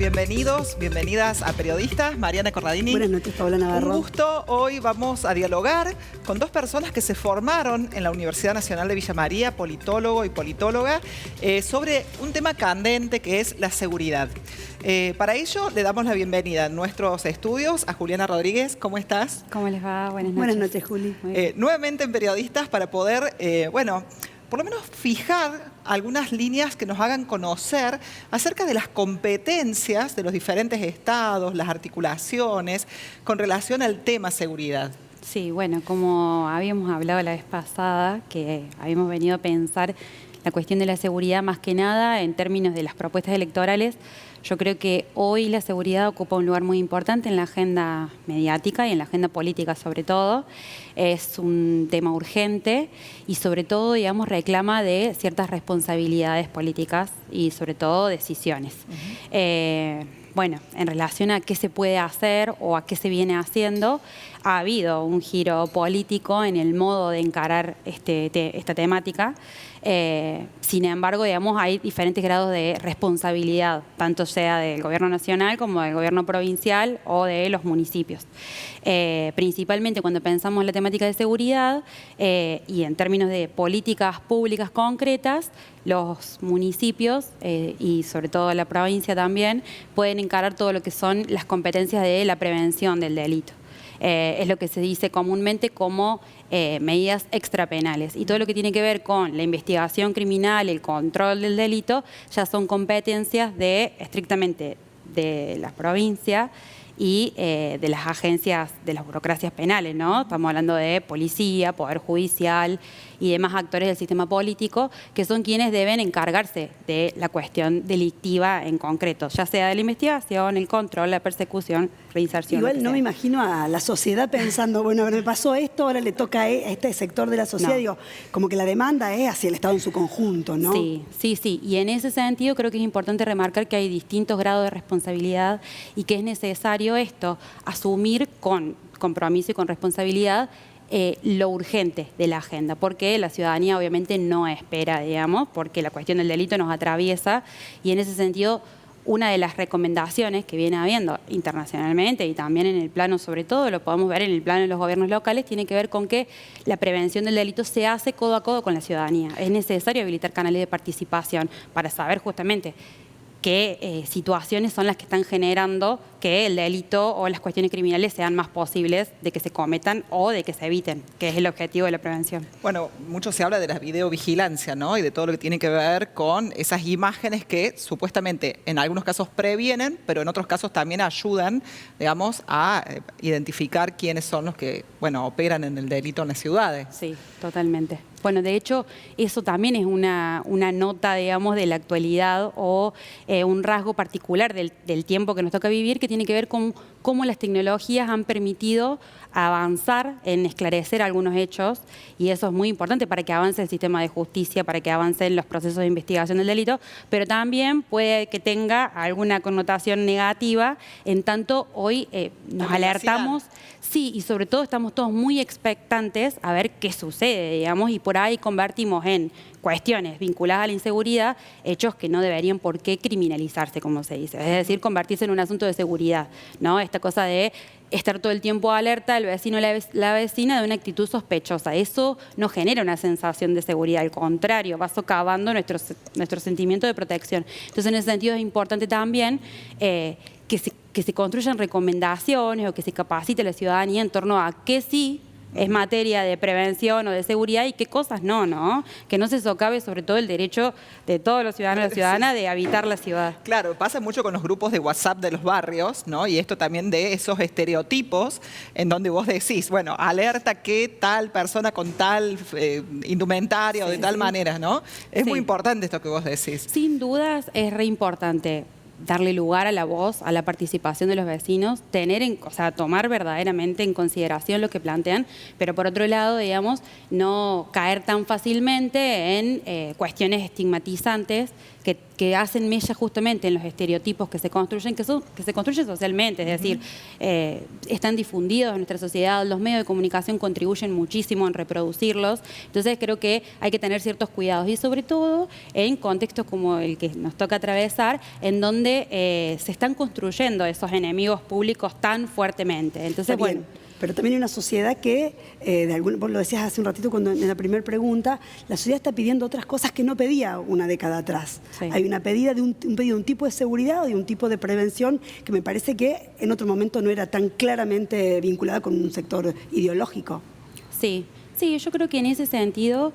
bienvenidos, bienvenidas a Periodistas. Mariana Corradini. Buenas noches, Paola Navarro. Un gusto. Hoy vamos a dialogar con dos personas que se formaron en la Universidad Nacional de Villa María, politólogo y politóloga, sobre un tema candente que es la seguridad. Para ello le damos la bienvenida en nuestros estudios a Juliana Rodríguez. ¿Cómo estás? ¿Cómo les va? Buenas noches. Buenas noches, Juli. Nuevamente en Periodistas para poder, por lo menos fijar algunas líneas que nos hagan conocer acerca de las competencias de los diferentes estados, las articulaciones, con relación al tema seguridad. Sí, bueno, como habíamos hablado la vez pasada, que habíamos venido a pensar la cuestión de la seguridad más que nada en términos de las propuestas electorales, yo creo que hoy la seguridad ocupa un lugar muy importante en la agenda mediática y en la agenda política sobre todo. Es un tema urgente y sobre todo, digamos, reclama de ciertas responsabilidades políticas y sobre todo decisiones. Bueno, en relación a qué se puede hacer o a qué se viene haciendo, ha habido un giro político en el modo de encarar esta temática. Sin embargo, digamos, hay diferentes grados de responsabilidad, tanto sea del gobierno nacional como del gobierno provincial o de los municipios. Principalmente cuando pensamos en la temática de seguridad y en términos de políticas públicas concretas, los municipios y sobre todo la provincia también pueden encarar todo lo que son las competencias de la prevención del delito. Es lo que se dice comúnmente como medidas extrapenales. Y todo lo que tiene que ver con la investigación criminal, el control del delito, ya son competencias estrictamente de la provincia y de las agencias, de las burocracias penales, ¿no? Estamos hablando de policía, poder judicial y demás actores del sistema político, que son quienes deben encargarse de la cuestión delictiva en concreto, ya sea de la investigación, el control, la persecución, reinserción. Igual no me imagino a la sociedad pensando, bueno, me pasó esto, ahora le toca a este sector de la sociedad. No. Digo, como que la demanda es hacia el Estado en su conjunto, ¿no? Sí. Y en ese sentido creo que es importante remarcar que hay distintos grados de responsabilidad y que es necesario asumir con compromiso y con responsabilidad lo urgente de la agenda, porque la ciudadanía obviamente no espera, digamos, porque la cuestión del delito nos atraviesa y en ese sentido una de las recomendaciones que viene habiendo internacionalmente y también en el plano, sobre todo, lo podemos ver en el plano de los gobiernos locales, tiene que ver con que la prevención del delito se hace codo a codo con la ciudadanía. Es necesario habilitar canales de participación para saber justamente qué situaciones son las que están generando que el delito o las cuestiones criminales sean más posibles de que se cometan o de que se eviten, que es el objetivo de la prevención. Bueno, mucho se habla de la videovigilancia, ¿no? Y de todo lo que tiene que ver con esas imágenes que supuestamente en algunos casos previenen, pero en otros casos también ayudan, digamos, a identificar quiénes son los que, bueno, operan en el delito en las ciudades. Sí, totalmente. Bueno, de hecho, eso también es una nota, digamos, de la actualidad o un rasgo particular del tiempo que nos toca vivir, que tiene que ver con cómo las tecnologías han permitido avanzar en esclarecer algunos hechos, y eso es muy importante para que avance el sistema de justicia, para que avancen los procesos de investigación del delito, pero también puede que tenga alguna connotación negativa, en tanto hoy nos alertamos, sí, y sobre todo estamos todos muy expectantes a ver qué sucede, digamos, y por ahí convertimos en cuestiones vinculadas a la inseguridad, hechos que no deberían por qué criminalizarse, como se dice, es decir, convertirse en un asunto de seguridad, ¿no? Esta cosa de estar todo el tiempo alerta, el vecino o la vecina, de una actitud sospechosa. Eso no genera una sensación de seguridad, al contrario, va socavando nuestro sentimiento de protección. Entonces, en ese sentido es importante también que se construyan recomendaciones o que se capacite a la ciudadanía en torno a qué sí es materia de prevención o de seguridad y qué cosas no. Que no se socave sobre todo el derecho de todos los ciudadanos y las ciudadanas de habitar la ciudad. Claro, pasa mucho con los grupos de WhatsApp de los barrios, ¿no? Y esto también de esos estereotipos en donde vos decís, bueno, alerta que tal persona con tal indumentaria o de tal manera, ¿no? Es muy importante esto que vos decís. Sin dudas es re importante darle lugar a la voz, a la participación de los vecinos, tomar verdaderamente en consideración lo que plantean, pero por otro lado, digamos, no caer tan fácilmente en cuestiones estigmatizantes que hacen mella justamente en los estereotipos que se construyen, que se construyen socialmente, es decir, están difundidos en nuestra sociedad, los medios de comunicación contribuyen muchísimo en reproducirlos, entonces creo que hay que tener ciertos cuidados y sobre todo en contextos como el que nos toca atravesar, en donde se están construyendo esos enemigos públicos tan fuertemente. Entonces, bueno. Pero también hay una sociedad que, vos lo decías hace un ratito en la primera pregunta, la sociedad está pidiendo otras cosas que no pedía una década atrás. Sí. Hay una pedida de un pedido de un tipo de seguridad o de un tipo de prevención que me parece que en otro momento no era tan claramente vinculada con un sector ideológico. Sí. Sí, yo creo que en ese sentido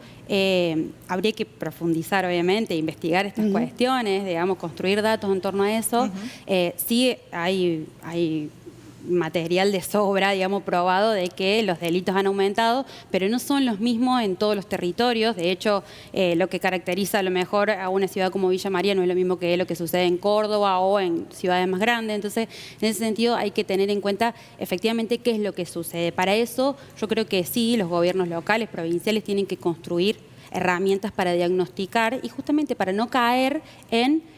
habría que profundizar, obviamente, investigar estas cuestiones, digamos, construir datos en torno a eso. Sí hay material de sobra, digamos, probado de que los delitos han aumentado, pero no son los mismos en todos los territorios. De hecho, lo que caracteriza a lo mejor a una ciudad como Villa María no es lo mismo que lo que sucede en Córdoba o en ciudades más grandes. Entonces, en ese sentido hay que tener en cuenta efectivamente qué es lo que sucede. Para eso, yo creo que sí, los gobiernos locales, provinciales, tienen que construir herramientas para diagnosticar y justamente para no caer en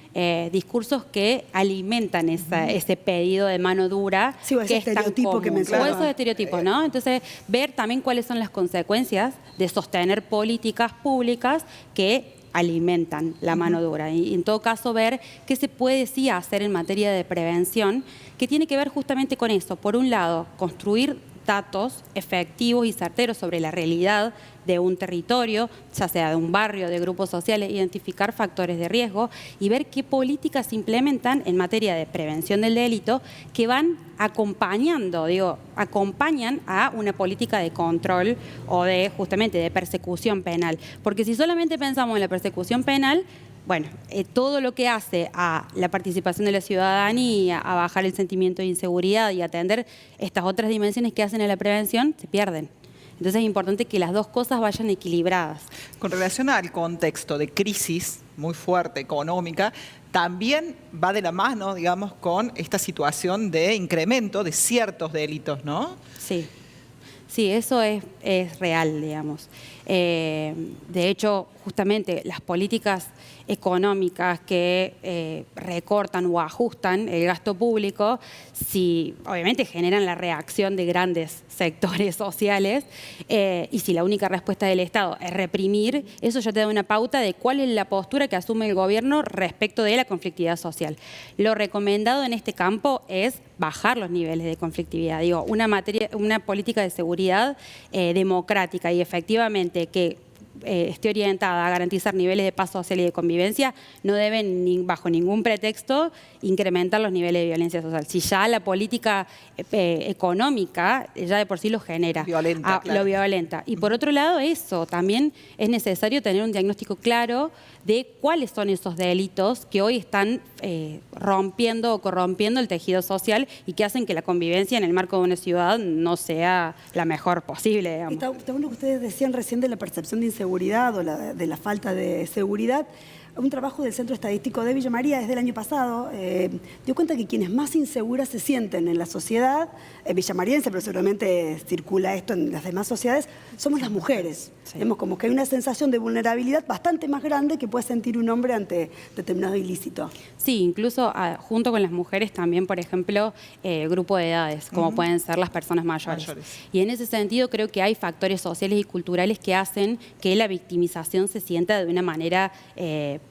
discursos que alimentan ese pedido de mano dura, sí, o ese estereotipo que mencionaba. O esos estereotipos, ¿no? Entonces, ver también cuáles son las consecuencias de sostener políticas públicas que alimentan la mano dura. Y en todo caso, ver qué se puede sí hacer en materia de prevención, que tiene que ver justamente con eso. Por un lado, construir datos efectivos y certeros sobre la realidad de un territorio, ya sea de un barrio, de grupos sociales, identificar factores de riesgo y ver qué políticas se implementan en materia de prevención del delito que van acompañando, acompañan a una política de control o de justamente de persecución penal. Porque si solamente pensamos en la persecución penal, bueno, todo lo que hace a la participación de la ciudadanía, a bajar el sentimiento de inseguridad y atender estas otras dimensiones que hacen a la prevención, se pierden. Entonces es importante que las dos cosas vayan equilibradas. Con relación al contexto de crisis muy fuerte económica, también va de la mano, digamos, con esta situación de incremento de ciertos delitos, ¿no? Sí. Sí, eso es real, digamos. De hecho, justamente las políticas económicas que recortan o ajustan el gasto público, si obviamente generan la reacción de grandes sectores sociales y si la única respuesta del Estado es reprimir, eso ya te da una pauta de cuál es la postura que asume el gobierno respecto de la conflictividad social. Lo recomendado en este campo es bajar los niveles de conflictividad. Una política de seguridad democrática y efectivamente que esté orientada a garantizar niveles de paz social y de convivencia, no deben bajo ningún pretexto incrementar los niveles de violencia social. Si ya la política económica ya de por sí lo genera, violenta, claro. Lo violenta. Y por otro lado, eso también es necesario tener un diagnóstico claro de cuáles son esos delitos que hoy están rompiendo o corrompiendo el tejido social y que hacen que la convivencia en el marco de una ciudad no sea la mejor posible. Digamos. Está bueno que ustedes decían recién de la percepción de inseguridad o de la falta de seguridad. Un trabajo del Centro Estadístico de Villa María desde el año pasado dio cuenta que quienes más inseguras se sienten en la sociedad villamariense, pero seguramente circula esto en las demás sociedades, somos las mujeres. Sí. Vemos como que hay una sensación de vulnerabilidad bastante más grande que puede sentir un hombre ante determinado ilícito. Sí, incluso junto con las mujeres también, por ejemplo, grupo de edades, como pueden ser las personas mayores. Y en ese sentido creo que hay factores sociales y culturales que hacen que la victimización se sienta de una manera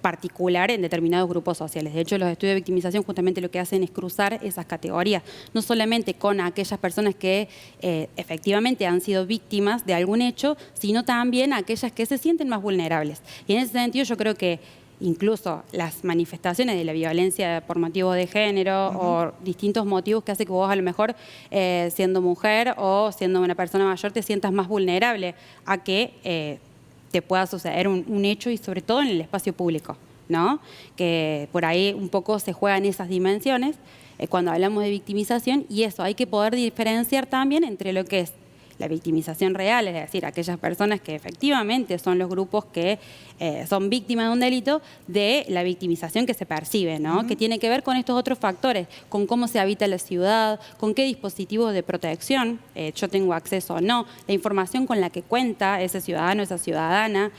particular en determinados grupos sociales. De hecho, los estudios de victimización justamente lo que hacen es cruzar esas categorías, no solamente con aquellas personas que efectivamente han sido víctimas de algún hecho, sino también aquellas que se sienten más vulnerables. Y en ese sentido yo creo que incluso las manifestaciones de la violencia por motivos de género o distintos motivos que hace que vos a lo mejor siendo mujer o siendo una persona mayor te sientas más vulnerable a que te pueda suceder un hecho y sobre todo en el espacio público, ¿no? Que por ahí un poco se juegan esas dimensiones cuando hablamos de victimización y eso, hay que poder diferenciar también entre lo que es la victimización real, es decir, aquellas personas que efectivamente son los grupos que son víctimas de un delito, de la victimización que se percibe, ¿no? Que tiene que ver con estos otros factores, con cómo se habita la ciudad, con qué dispositivos de protección yo tengo acceso o no, la información con la que cuenta ese ciudadano, esa ciudadana,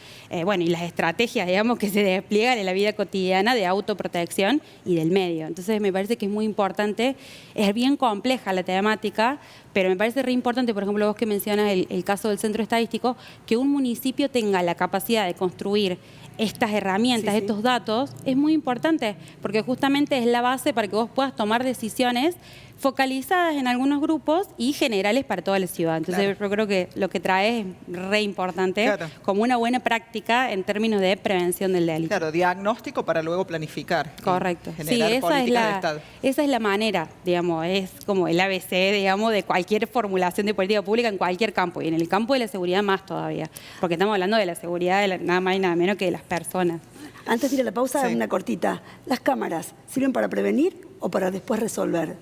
bueno, y las estrategias, digamos, que se despliegan en la vida cotidiana de autoprotección y del medio. Entonces me parece que es muy importante, es bien compleja la temática, pero me parece re importante, por ejemplo, vos que mencionas el caso del centro estadístico, que un municipio tenga la capacidad de construir estas herramientas, estos datos, es muy importante, porque justamente es la base para que vos puedas tomar decisiones focalizadas en algunos grupos y generales para toda la ciudad. Entonces yo creo que lo que trae es re importante, como una buena práctica en términos de prevención del delito. Claro, diagnóstico para luego planificar. Correcto. Generar políticas de Estado. Esa es la manera, digamos, es como el ABC, digamos, de cualquier formulación de política pública en cualquier campo, y en el campo de la seguridad más todavía, porque estamos hablando de la seguridad de nada más y nada menos que de las personas. Antes de ir a la pausa, una cortita. ¿Las cámaras sirven para prevenir o para después resolver?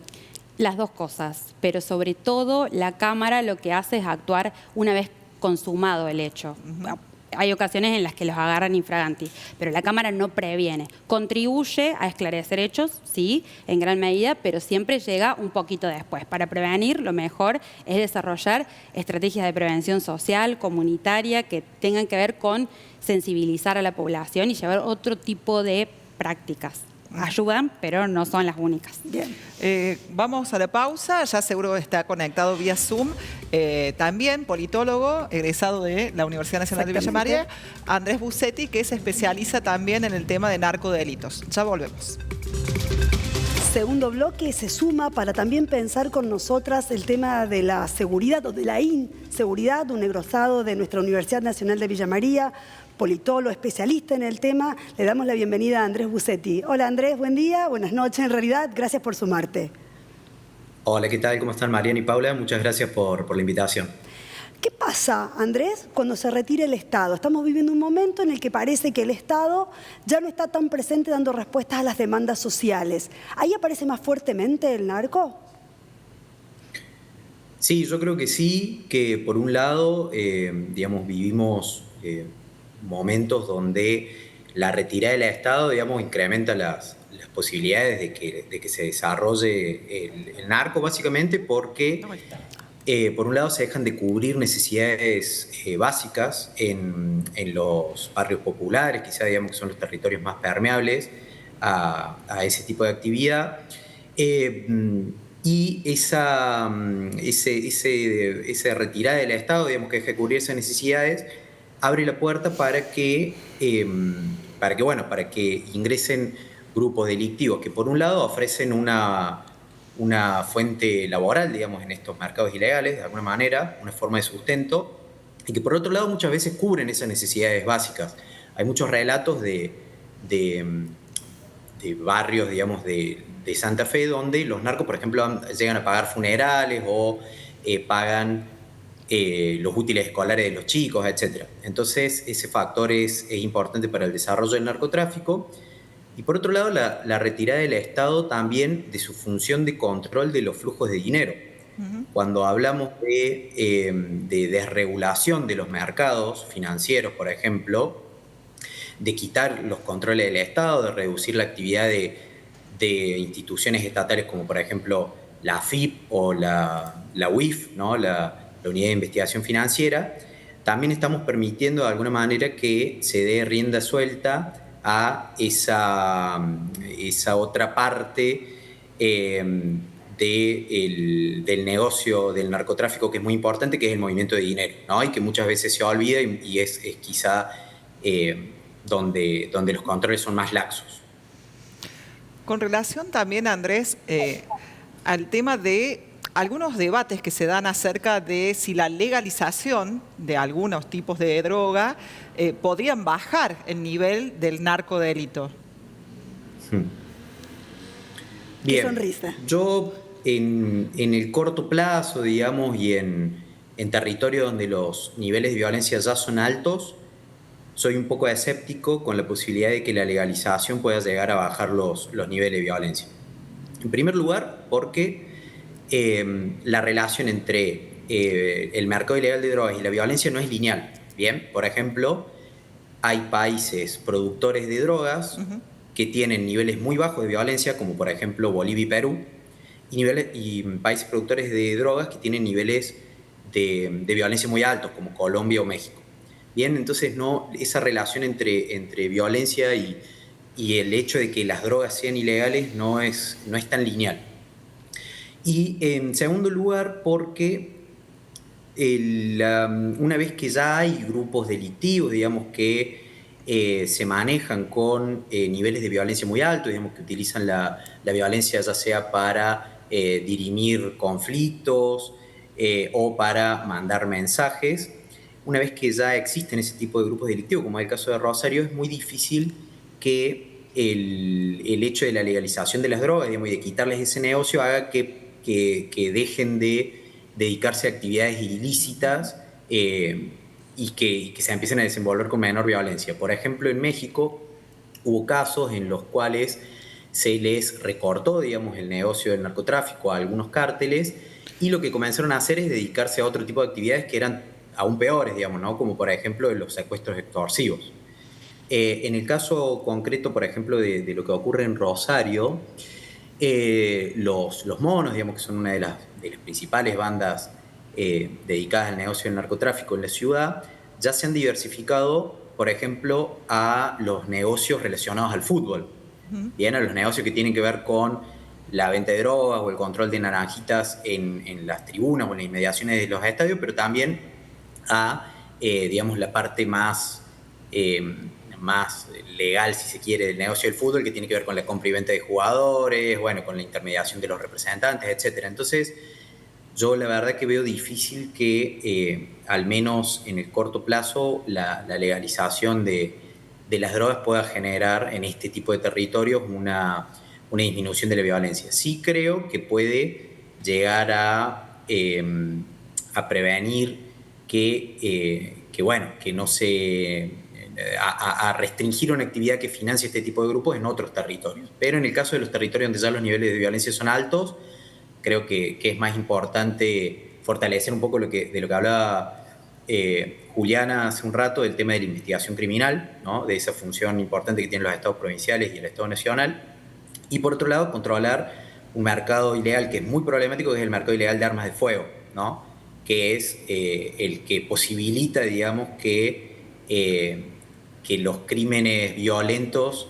Las dos cosas, pero sobre todo la cámara lo que hace es actuar una vez consumado el hecho. Hay ocasiones en las que los agarran infraganti, pero la cámara no previene. Contribuye a esclarecer hechos, sí, en gran medida, pero siempre llega un poquito después. Para prevenir, lo mejor es desarrollar estrategias de prevención social, comunitaria, que tengan que ver con sensibilizar a la población y llevar otro tipo de prácticas. Ayudan, pero no son las únicas. Bien. Vamos a la pausa, ya seguro está conectado vía Zoom. También politólogo, egresado de la Universidad Nacional de Villa María, Andrés Busetti, que se especializa también en el tema de narcodelitos. Ya volvemos. Segundo bloque se suma para también pensar con nosotras el tema de la seguridad o de la inseguridad, un egresado de nuestra Universidad Nacional de Villa María, politólogo, especialista en el tema. Le damos la bienvenida a Andrés Busetti. Hola Andrés, buen día, buenas noches en realidad, gracias por sumarte. Hola, ¿qué tal? ¿Cómo están Mariana y Paula? Muchas gracias por la invitación. ¿Qué pasa, Andrés, cuando se retira el Estado? Estamos viviendo un momento en el que parece que el Estado ya no está tan presente dando respuestas a las demandas sociales. ¿Ahí aparece más fuertemente el narco? Sí, yo creo que sí, que por un lado, digamos, vivimos momentos donde la retirada del Estado, digamos, incrementa las posibilidades de que se desarrolle el narco, básicamente porque, por un lado, se dejan de cubrir necesidades básicas en los barrios populares, quizá, digamos, que son los territorios más permeables a ese tipo de actividad. Y esa retirada del Estado, digamos, que deja de cubrir esas necesidades, abre la puerta para que ingresen grupos delictivos que, por un lado, ofrecen una fuente laboral, digamos, en estos mercados ilegales, de alguna manera, una forma de sustento, y que, por otro lado, muchas veces cubren esas necesidades básicas. Hay muchos relatos de barrios, digamos, de Santa Fe, donde los narcos, por ejemplo, llegan a pagar funerales o pagan los útiles escolares de los chicos, etc. Entonces, ese factor es importante para el desarrollo del narcotráfico. Y por otro lado, la retirada del Estado también de su función de control de los flujos de dinero. Cuando hablamos de desregulación de los mercados financieros, por ejemplo, de quitar los controles del Estado, de reducir la actividad de instituciones estatales como, por ejemplo, la AFIP o la UIF, ¿no? la Unidad de Investigación Financiera, también estamos permitiendo de alguna manera que se dé rienda suelta a esa otra parte del negocio del narcotráfico, que es muy importante, que es el movimiento de dinero, ¿no? Y que muchas veces se olvida y es quizá donde los controles son más laxos. Con relación también, Andrés, al tema de algunos debates que se dan acerca de si la legalización de algunos tipos de droga podrían bajar el nivel del narcodelito. Bien. Qué sonrisa. Yo en el corto plazo, digamos, y en territorio donde los niveles de violencia ya son altos, soy un poco escéptico con la posibilidad de que la legalización pueda llegar a bajar los niveles de violencia. En primer lugar, porque la relación entre el mercado ilegal de drogas y la violencia no es lineal. Bien, por ejemplo, hay países productores de drogas que tienen niveles muy bajos de violencia, como por ejemplo Bolivia y Perú, y países productores de drogas que tienen niveles de violencia muy altos, como Colombia o México. Bien, entonces esa relación entre violencia y el hecho de que las drogas sean ilegales no es tan lineal. Y en segundo lugar, porque una vez que ya hay grupos delictivos, digamos, que se manejan con niveles de violencia muy altos, digamos, que utilizan la violencia ya sea para dirimir conflictos o para mandar mensajes, una vez que ya existen ese tipo de grupos delictivos, como es el caso de Rosario, es muy difícil que el hecho de la legalización de las drogas, digamos, y de quitarles ese negocio haga que dejen de dedicarse a actividades ilícitas y que se empiecen a desenvolver con menor violencia. Por ejemplo, en México hubo casos en los cuales se les recortó, digamos, el negocio del narcotráfico a algunos cárteles y lo que comenzaron a hacer es dedicarse a otro tipo de actividades que eran aún peores, digamos, ¿no? Como por ejemplo los secuestros extorsivos. En el caso concreto, por ejemplo, de lo que ocurre en Rosario, los Monos, digamos, que son una de las principales bandas dedicadas al negocio del narcotráfico en la ciudad, ya se han diversificado, por ejemplo, a los negocios relacionados al fútbol. Bien, a los negocios que tienen que ver con la venta de drogas o el control de naranjitas en las tribunas o en las inmediaciones de los estadios, pero también a, digamos, la parte más legal, si se quiere, del negocio del fútbol, que tiene que ver con la compra y venta de jugadores, bueno, con la intermediación de los representantes, etc. Entonces, yo la verdad que veo difícil que, al menos en el corto plazo, la legalización de las drogas pueda generar en este tipo de territorios una disminución de la violencia. Sí creo que puede llegar a prevenir que no se... a restringir una actividad que financie este tipo de grupos en otros territorios. Pero en el caso de los territorios donde ya los niveles de violencia son altos, creo que es más importante fortalecer un poco de lo que hablaba Juliana hace un rato, del tema de la investigación criminal, ¿no? De esa función importante que tienen los estados provinciales y el Estado nacional. Y por otro lado, controlar un mercado ilegal que es muy problemático, que es el mercado ilegal de armas de fuego, ¿no? Que es el que posibilita, digamos, que los crímenes violentos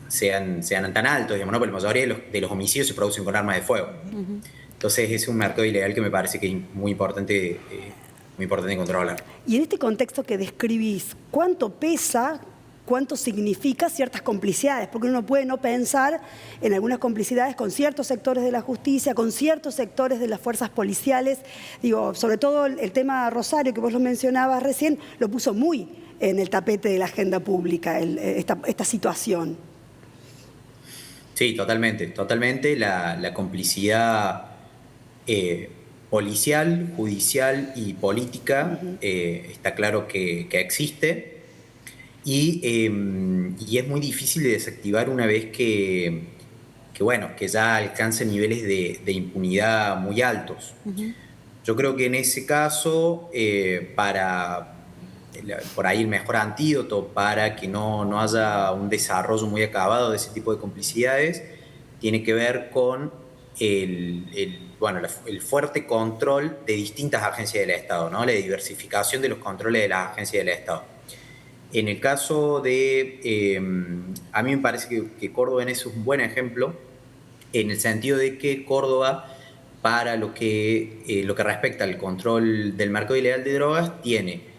sean tan altos, digamos, ¿no? Porque la mayoría de los homicidios se producen con armas de fuego. Entonces es un mercado ilegal que me parece que es muy importante controlar. Y en este contexto que describís, ¿cuánto pesa, cuánto significa ciertas complicidades? Porque uno puede no pensar en algunas complicidades con ciertos sectores de la justicia, con ciertos sectores de las fuerzas policiales. Digo, sobre todo el tema Rosario, que vos lo mencionabas recién, lo puso muy en el tapete de la agenda pública, esta situación. Sí, totalmente. La complicidad policial, judicial y política está claro que existe y es muy difícil de desactivar una vez que ya alcanza niveles de impunidad muy altos. Yo creo que en ese caso, por ahí el mejor antídoto para que no haya un desarrollo muy acabado de ese tipo de complicidades tiene que ver con el fuerte control de distintas agencias del Estado, ¿no? La diversificación de los controles de las agencias del Estado. En el caso a mí me parece que Córdoba en eso es un buen ejemplo, en el sentido de que Córdoba, para lo que respecta al control del mercado ilegal de drogas, tiene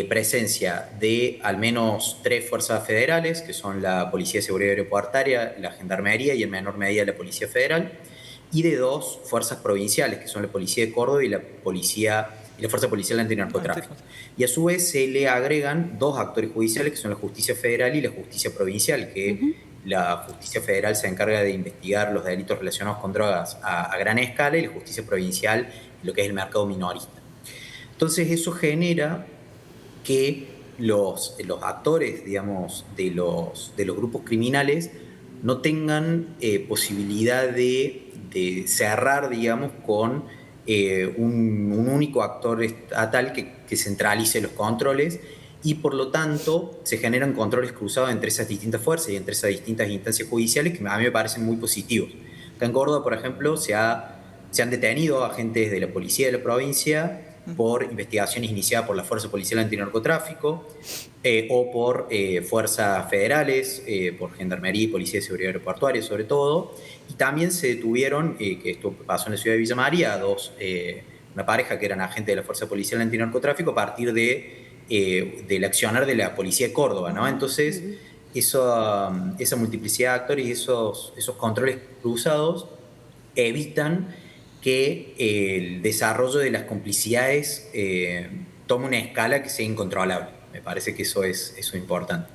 presencia de al menos 3 fuerzas federales, que son la Policía de Seguridad Aeroportuaria, la Gendarmería y en menor medida la Policía Federal, y de 2 fuerzas provinciales, que son la Policía de Córdoba y la Fuerza Policial Antinarcotráfico. Y a su vez se le agregan 2 actores judiciales, que son la Justicia Federal y la Justicia Provincial, que la Justicia Federal se encarga de investigar los delitos relacionados con drogas a gran escala y la Justicia Provincial lo que es el mercado minorista. Entonces eso genera que los actores, digamos, de los grupos criminales no tengan posibilidad de cerrar, digamos, con un único actor estatal que centralice los controles y por lo tanto se generan controles cruzados entre esas distintas fuerzas y entre esas distintas instancias judiciales que a mí me parecen muy positivos. Acá en Córdoba, por ejemplo, se han detenido agentes de la policía de la provincia por investigaciones iniciadas por la Fuerza Policial Antinarcotráfico o por fuerzas federales, por Gendarmería y Policía de Seguridad Aeroportuaria sobre todo, y también se detuvieron, que esto pasó en la ciudad de Villa María, una pareja que eran agentes de la Fuerza Policial Antinarcotráfico a partir del accionar de la Policía de Córdoba, ¿no? Entonces, esa multiplicidad de actores y esos controles cruzados evitan que el desarrollo de las complicidades tome una escala que sea incontrolable. Me parece que eso es importante.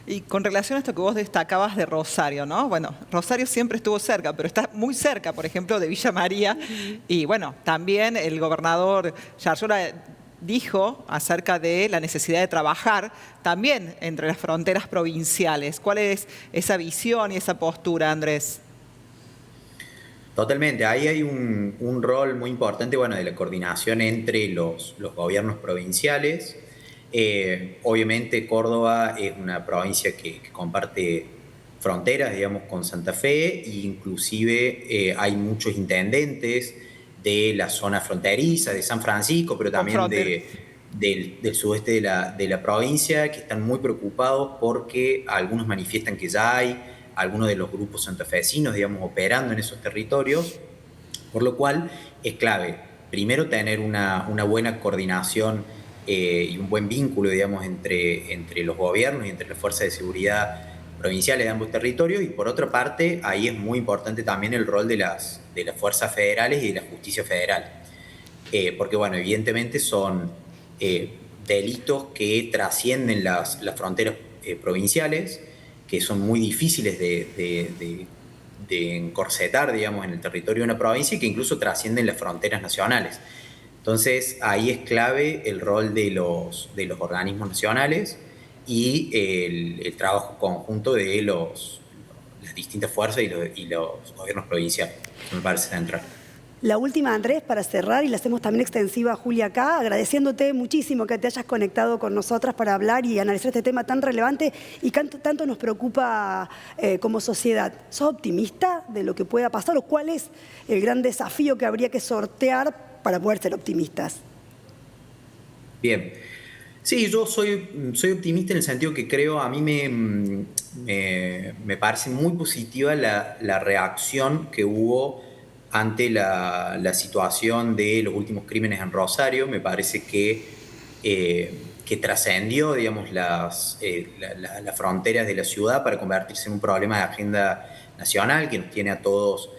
Y con relación a esto que vos destacabas de Rosario, ¿no? Bueno, Rosario siempre estuvo cerca, pero está muy cerca, por ejemplo, de Villa María. Y bueno, también el gobernador Yarlora dijo acerca de la necesidad de trabajar también entre las fronteras provinciales. ¿Cuál es esa visión y esa postura, Andrés? Totalmente, ahí hay un rol muy importante, bueno, de la coordinación entre los gobiernos provinciales. Obviamente Córdoba es una provincia que comparte fronteras, digamos, con Santa Fe, e inclusive hay muchos intendentes de la zona fronteriza, de San Francisco, pero también del sudeste de la provincia, que están muy preocupados porque algunos manifiestan que ya hay algunos de los grupos santafesinos, digamos, operando en esos territorios, por lo cual es clave, primero, tener una buena coordinación y un buen vínculo, digamos, entre los gobiernos y entre las fuerzas de seguridad provinciales de ambos territorios, y por otra parte, ahí es muy importante también el rol de las fuerzas federales y de la justicia federal, porque, bueno, evidentemente son delitos que trascienden las fronteras provinciales, que son muy difíciles de encorsetar, digamos, en el territorio de una provincia y que incluso trascienden las fronteras nacionales. Entonces, ahí es clave el rol de los organismos nacionales y el trabajo conjunto de las distintas fuerzas y los gobiernos provinciales. Eso me parece central. La última, Andrés, para cerrar, y la hacemos también extensiva a Julia acá, agradeciéndote muchísimo que te hayas conectado con nosotras para hablar y analizar este tema tan relevante y que tanto nos preocupa como sociedad. ¿Sos optimista de lo que pueda pasar o cuál es el gran desafío que habría que sortear para poder ser optimistas? Bien. Sí, yo soy optimista en el sentido que creo, a mí me parece muy positiva la reacción que hubo ante la situación de los últimos crímenes en Rosario. Me parece que trascendió, digamos, las fronteras de la ciudad para convertirse en un problema de agenda nacional que nos tiene a todos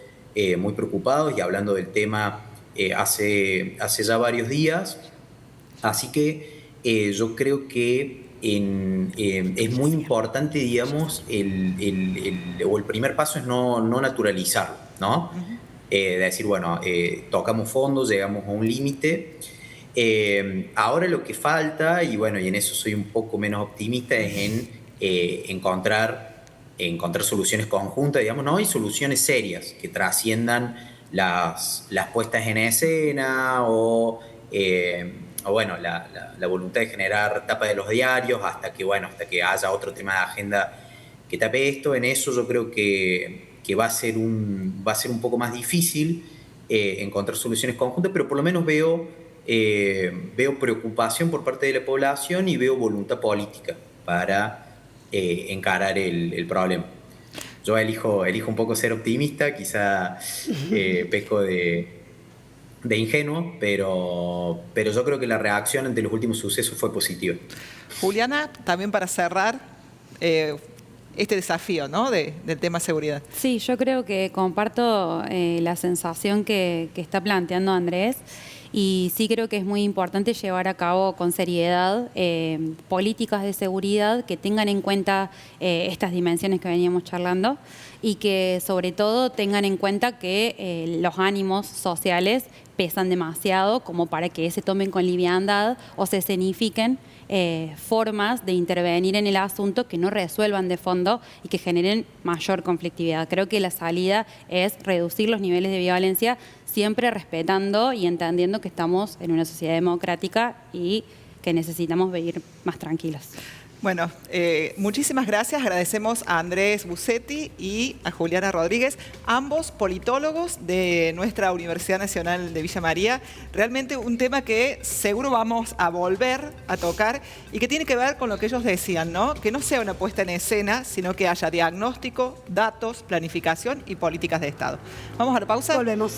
muy preocupados y hablando del tema hace ya varios días. Así que yo creo que es muy importante, digamos, el primer paso es no naturalizarlo, ¿no? De decir, bueno, tocamos fondo, llegamos a un límite. Ahora lo que falta, y bueno, y en eso soy un poco menos optimista, es en encontrar soluciones conjuntas, digamos, ¿no? Y soluciones serias que trasciendan las puestas en escena o bueno, la voluntad de generar tapa de los diarios hasta que haya otro tema de agenda que tape esto. En eso yo creo que va a ser un poco más difícil encontrar soluciones conjuntas, pero por lo menos veo preocupación por parte de la población y veo voluntad política para encarar el problema. Yo elijo un poco ser optimista, quizá peco de ingenuo, pero yo creo que la reacción ante los últimos sucesos fue positiva. Juliana, también para cerrar este desafío, ¿no? del tema seguridad. Sí, yo creo que comparto la sensación que está planteando Andrés y sí creo que es muy importante llevar a cabo con seriedad políticas de seguridad que tengan en cuenta estas dimensiones que veníamos charlando y que sobre todo tengan en cuenta que los ánimos sociales pesan demasiado como para que se tomen con liviandad o se escenifiquen formas de intervenir en el asunto que no resuelvan de fondo y que generen mayor conflictividad. Creo que la salida es reducir los niveles de violencia, siempre respetando y entendiendo que estamos en una sociedad democrática y que necesitamos vivir más tranquilos. Bueno, muchísimas gracias. Agradecemos a Andrés Bussetti y a Juliana Rodríguez, ambos politólogos de nuestra Universidad Nacional de Villa María. Realmente un tema que seguro vamos a volver a tocar y que tiene que ver con lo que ellos decían, ¿no? Que no sea una puesta en escena, sino que haya diagnóstico, datos, planificación y políticas de Estado. Vamos a la pausa. Volvemos.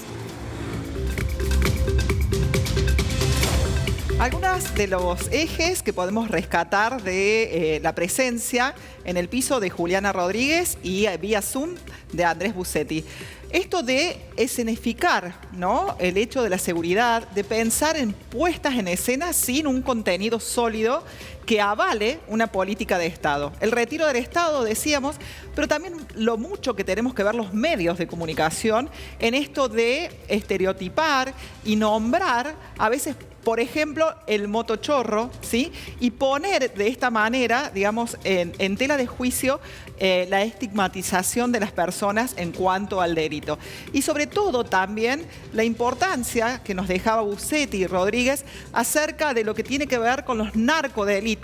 Algunos de los ejes que podemos rescatar de la presencia en el piso de Juliana Rodríguez y vía Zoom de Andrés Bussetti. Esto de escenificar, ¿no?, el hecho de la seguridad, de pensar en puestas en escena sin un contenido sólido que avale una política de Estado. El retiro del Estado, decíamos, pero también lo mucho que tenemos que ver los medios de comunicación en esto de estereotipar y nombrar a veces, por ejemplo, el motochorro, ¿sí? Y poner de esta manera, digamos, en tela de juicio la estigmatización de las personas en cuanto al delito. Y sobre todo también la importancia que nos dejaba Bussetti y Rodríguez acerca de lo que tiene que ver con los narcodelitos,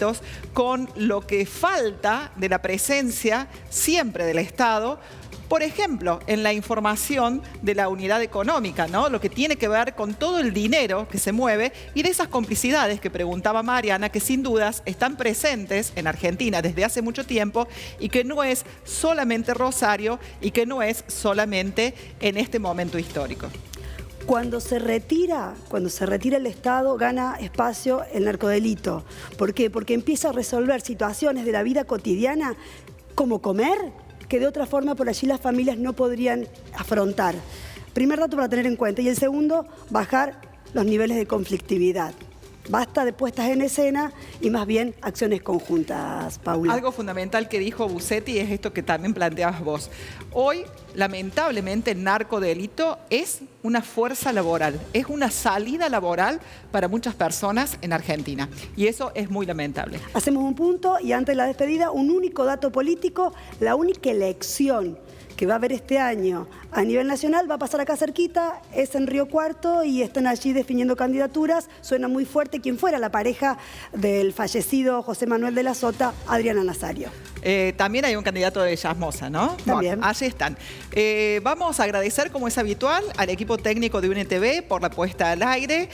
con lo que falta de la presencia siempre del Estado, por ejemplo, en la información de la unidad económica, ¿no? Lo que tiene que ver con todo el dinero que se mueve y de esas complicidades que preguntaba Mariana, que sin dudas están presentes en Argentina desde hace mucho tiempo y que no es solamente Rosario y que no es solamente en este momento histórico. Cuando se retira el Estado, gana espacio el narcodelito. ¿Por qué? Porque empieza a resolver situaciones de la vida cotidiana, como comer, que de otra forma por allí las familias no podrían afrontar. Primer dato para tener en cuenta. Y el segundo, bajar los niveles de conflictividad. Basta de puestas en escena y más bien acciones conjuntas, Paula. Algo fundamental que dijo Bussetti es esto que también planteabas vos. Hoy, lamentablemente, el narcodelito es una fuerza laboral, es una salida laboral para muchas personas en Argentina. Y eso es muy lamentable. Hacemos un punto y antes de la despedida, un único dato político, la única elección que va a haber este año a nivel nacional, va a pasar acá cerquita, es en Río Cuarto y están allí definiendo candidaturas. Suena muy fuerte quien fuera la pareja del fallecido José Manuel de la Sota, Adriana Nazario. También hay un candidato de Yasmosa, ¿no? También. Bueno, allí están. Vamos a agradecer, como es habitual, al equipo técnico de UNTV por la puesta al aire,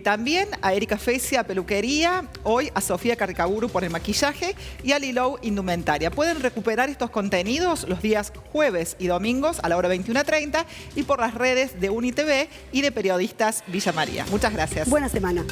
también a Erika Fecia, peluquería, hoy a Sofía Carcaburu por el maquillaje y a Lilou, indumentaria. Pueden recuperar estos contenidos los días jueves y domingos a la hora 21:30 y por las redes de UNITV y de Periodistas Villa María. Muchas gracias. Buena semana.